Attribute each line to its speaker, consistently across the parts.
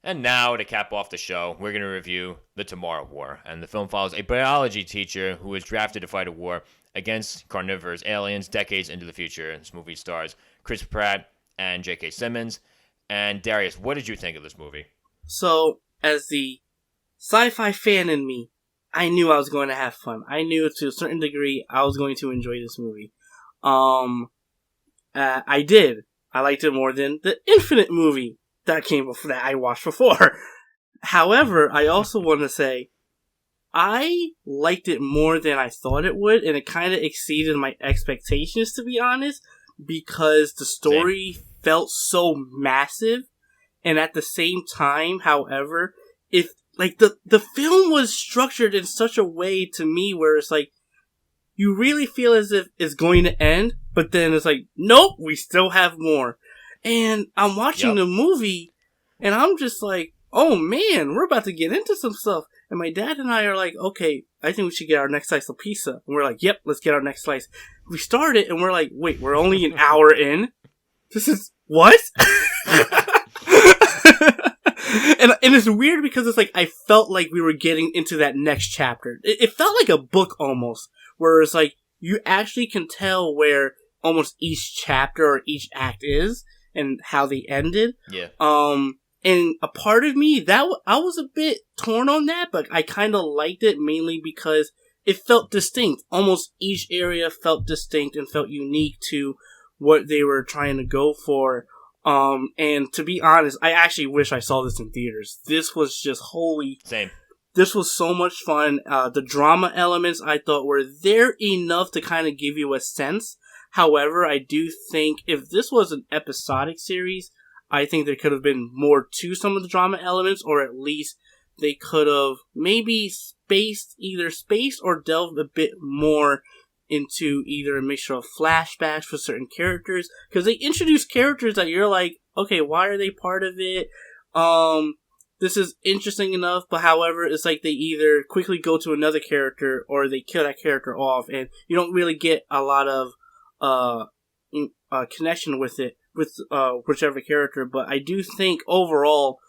Speaker 1: And now, to cap off the show, we're going to review The Tomorrow War. And the film follows a biology teacher who is drafted to fight a war against carnivorous aliens decades into the future. This movie stars Chris Pratt and J.K. Simmons. And Darius, what did you think of this movie?
Speaker 2: So, as the sci-fi fan in me, I knew I was going to have fun. I knew to a certain degree I was going to enjoy this movie. I did. I liked it more than the Infinite movie that came before, that I watched before. However, I also want to say I liked it more than I thought it would, and it kind of exceeded my expectations, to be honest, because the story felt so massive, and at the same time, however, if like the film was structured in such a way to me where it's like you really feel as if it's going to end, but then it's like, nope, we still have more. And I'm watching the movie, and I'm just like, oh man, we're about to get into some stuff. And my dad and I are like, okay, I think we should get our next slice of pizza. And we're like, yep, let's get our next slice. We start it, and we're like, wait, we're only an hour in? This is, what? And it's weird because it's like, I felt like we were getting into that next chapter. It felt like a book almost, where it's like, you actually can tell where almost each chapter or each act is, and how they ended.
Speaker 1: Yeah.
Speaker 2: And a part of me, I was a bit torn on that, but I kind of liked it mainly because it felt distinct. Almost each area felt distinct and felt unique to what they were trying to go for. And to be honest, I actually wish I saw this in theaters. This was just
Speaker 1: Same.
Speaker 2: This was so much fun. The drama elements I thought were there enough to kind of give you a sense. However, I do think if this was an episodic series, I think there could have been more to some of the drama elements, or at least they could have maybe either spaced or delved a bit more into either a mixture of flashbacks for certain characters, because they introduce characters that you're like, okay, why are they part of it? This is interesting enough, but however, it's like they either quickly go to another character or they kill that character off, and you don't really get a lot of connection with it, with whichever character. But I do think overall,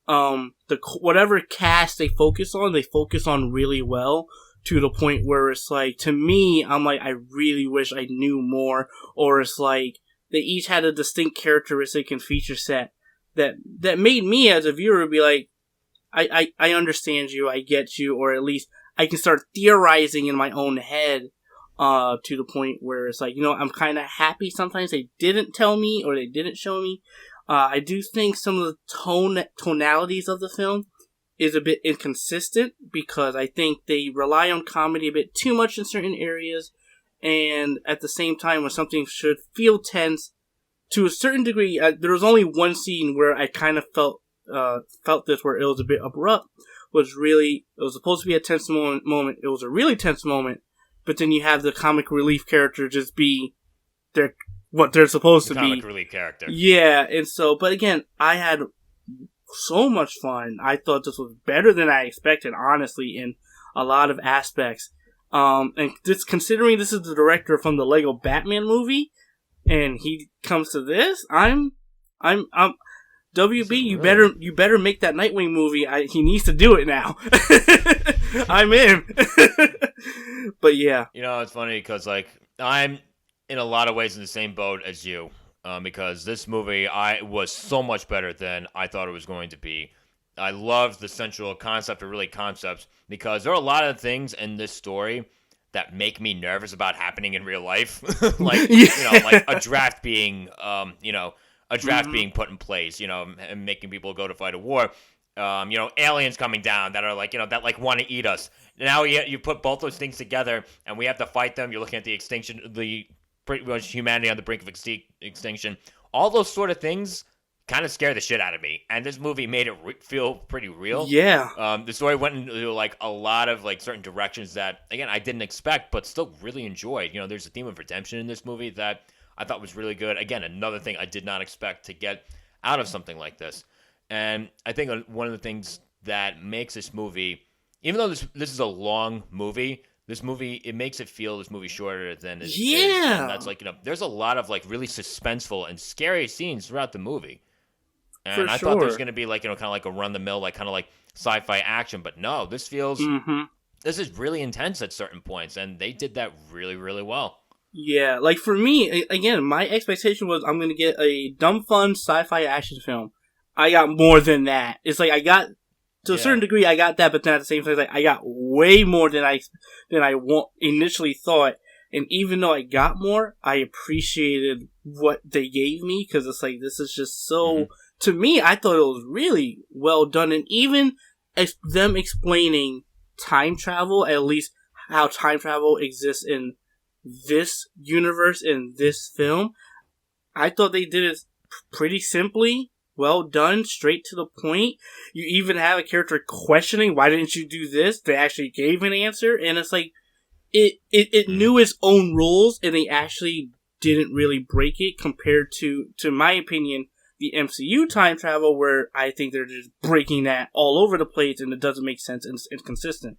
Speaker 2: whatever cast they focus on really well, to the point where it's like, to me, I'm like, I really wish I knew more, or it's like they each had a distinct characteristic and feature set that made me as a viewer be like, I understand you, I get you, or at least I can start theorizing in my own head, to the point where it's like, I'm kind of happy sometimes they didn't tell me or they didn't show me. I do think some of the tonalities of the film is a bit inconsistent, because I think they rely on comedy a bit too much in certain areas, and at the same time when something should feel tense to a certain degree, there was only one scene where I kind of felt this, where it was a bit abrupt. It was supposed to be a tense moment. It was a really tense moment, but then you have the comic relief character just be what they're supposed to be.
Speaker 1: Comic relief character.
Speaker 2: Yeah, and so, but again, I had so much fun. I thought this was better than I expected, honestly, in a lot of aspects. And just considering this is the director from the Lego Batman movie, and he comes to this, I'm WB. You better make that Nightwing movie. He needs to do it now. I'm in. But yeah,
Speaker 1: It's funny because I'm in a lot of ways in the same boat as you. Because this movie was so much better than I thought it was going to be. I loved the central concept, or really concepts, because there are a lot of things in this story that make me nervous about happening in real life. like a draft being being put in place, and making people go to fight a war. Aliens coming down that are that want to eat us. Now you put both those things together, and we have to fight them. You're looking at the extinction, pretty much humanity on the brink of extinction. All those sort of things kind of scare the shit out of me, and this movie made it feel pretty real.
Speaker 2: Yeah.
Speaker 1: The story went into a lot of certain directions that, again, I didn't expect, but still really enjoyed. There's a theme of redemption in this movie that I thought was really good. Again, another thing I did not expect to get out of something like this. And I think one of the things that makes this movie, even though this is a long movie, this movie, it makes it feel this movie shorter than it is. And that's there's a lot of really suspenseful and scary scenes throughout the movie. And
Speaker 2: For
Speaker 1: I thought there was
Speaker 2: sure.
Speaker 1: going to be like, kind of like a run the mill, like kind of like sci-fi action, but no, this is really intense at certain points, and they did that really, really well.
Speaker 2: Yeah, like for me, again, my expectation was I'm gonna get a dumb fun sci-fi action film. I got more than that. It's like I got to a certain
Speaker 1: Yeah.
Speaker 2: degree, I got that, but then at the same time, it's like I got way more than initially thought. And even though I got more, I appreciated what they gave me because it's like this is just so. To me, I thought it was really well done, and even them explaining time travel, at least how time travel exists in this universe in this film, I thought they did it pretty simply, well done, straight to the point. You even have a character questioning, why didn't you do this? They actually gave an answer, and it's like, it knew its own rules, and they actually didn't really break it compared to my opinion, the MCU time travel, where I think they're just breaking that all over the place, and it doesn't make sense and it's inconsistent.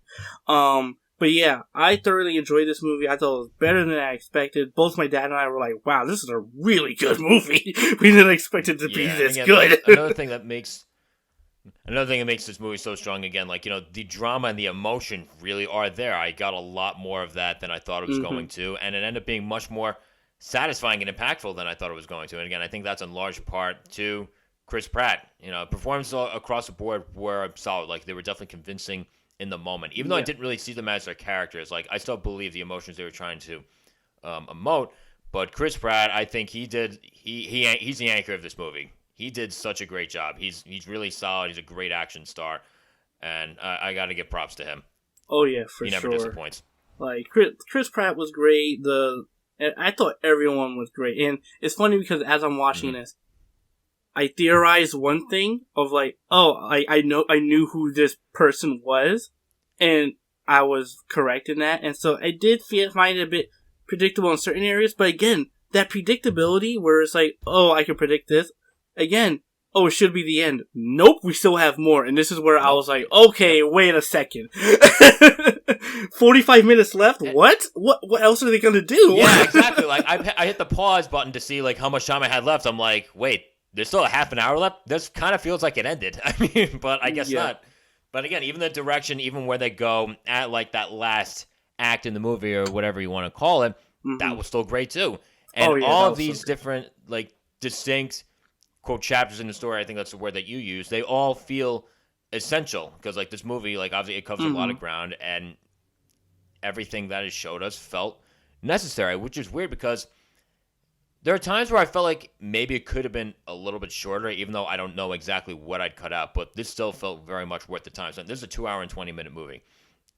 Speaker 2: But yeah, I thoroughly enjoyed this movie. I thought it was better than I expected. Both my dad and I were like, wow, this is a really good movie. We didn't expect it to be this
Speaker 1: again,
Speaker 2: good.
Speaker 1: another thing that makes this movie so strong, again, like, the drama and the emotion really are there. I got a lot more of that than I thought it was going to, and it ended up being much more satisfying and impactful than I thought it was going to. And again, I think that's in large part to Chris Pratt. Performances across the board were solid. Like, they were definitely convincing in the moment. Even though I didn't really see them as their characters, like, I still believe the emotions they were trying to emote. But Chris Pratt, I think he's the anchor of this movie. He did such a great job. He's really solid. He's a great action star, and I got to give props to him.
Speaker 2: Oh yeah, for sure.
Speaker 1: He never disappoints.
Speaker 2: Like Chris Pratt was great. I thought everyone was great, and it's funny because as I'm watching this, I theorized one thing of like, oh, I knew who this person was, and I was correct in that, and so I did find it a bit predictable in certain areas. But again, that predictability where it's like, oh, I can predict this. Again, oh, it should be the end. Nope, we still have more, and this is where I was like, okay, wait a second. 45 minutes left. What? What else are they gonna do?
Speaker 1: Yeah, exactly. Like, I hit the pause button to see like how much time I had left. I'm like, wait. There's still a half an hour left. This kind of feels like it ended. I mean, but I guess not. But again, even the direction, even where they go at like that last act in the movie or whatever you want to call it, that was still great too. And all of these different, like, distinct, quote, chapters in the story, I think that's the word that you use, they all feel essential. Because, like, this movie, like, obviously it covers a lot of ground, and everything that it showed us felt necessary, which is weird because there are times where I felt like maybe it could have been a little bit shorter, even though I don't know exactly what I'd cut out, but this still felt very much worth the time. So this is a 2 hour and 20-minute movie,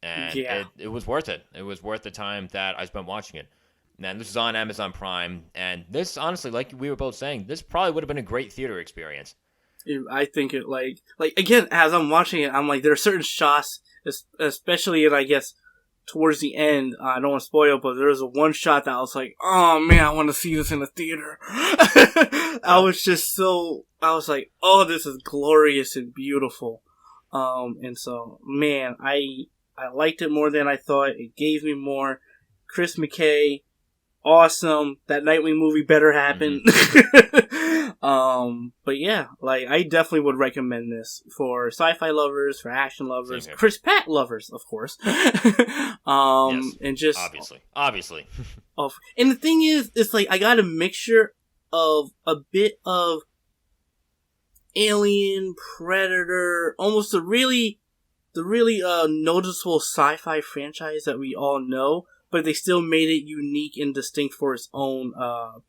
Speaker 1: and it was worth it. It was worth the time that I spent watching it. And this is on Amazon Prime, and this, honestly, like we were both saying, this probably would have been a great theater experience.
Speaker 2: I think it, like again, as I'm watching it, I'm like, there are certain shots, especially in, I guess, towards the end, I don't want to spoil, but there was one shot that I was like, oh man, I want to see this in the theater. I was like, oh, this is glorious and beautiful. And so, man, I liked it more than I thought. It gave me more. Chris McKay, awesome. That Nightwing movie better happen. But yeah, like, I definitely would recommend this for sci-fi lovers, for action lovers, Chris Pratt lovers, of course. And just
Speaker 1: obviously.
Speaker 2: And the thing is, it's like I got a mixture of a bit of Alien, Predator, almost the really noticeable sci-fi franchise that we all know, but they still made it unique and distinct for its own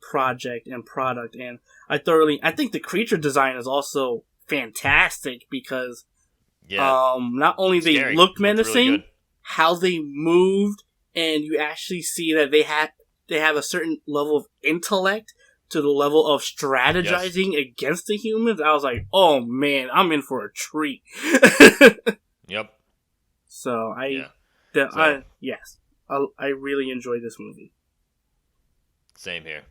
Speaker 2: project and product. And I think the creature design is also fantastic because not only they looked menacing, really, how they moved, and you actually see that they have a certain level of intellect to the level of strategizing against the humans. I was like, oh man, I'm in for a treat.
Speaker 1: Yep.
Speaker 2: So I really enjoyed this movie.
Speaker 1: Same here.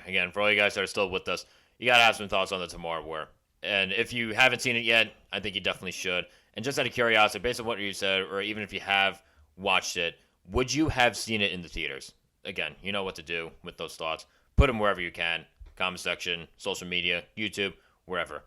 Speaker 1: Again, for all you guys that are still with us, you gotta have some thoughts on the Tomorrow War. And if you haven't seen it yet, I think you definitely should. And just out of curiosity, based on what you said, or even if you have watched it, would you have seen it in the theaters? Again, you know what to do with those thoughts. Put them wherever you can. Comment section, social media, YouTube, wherever.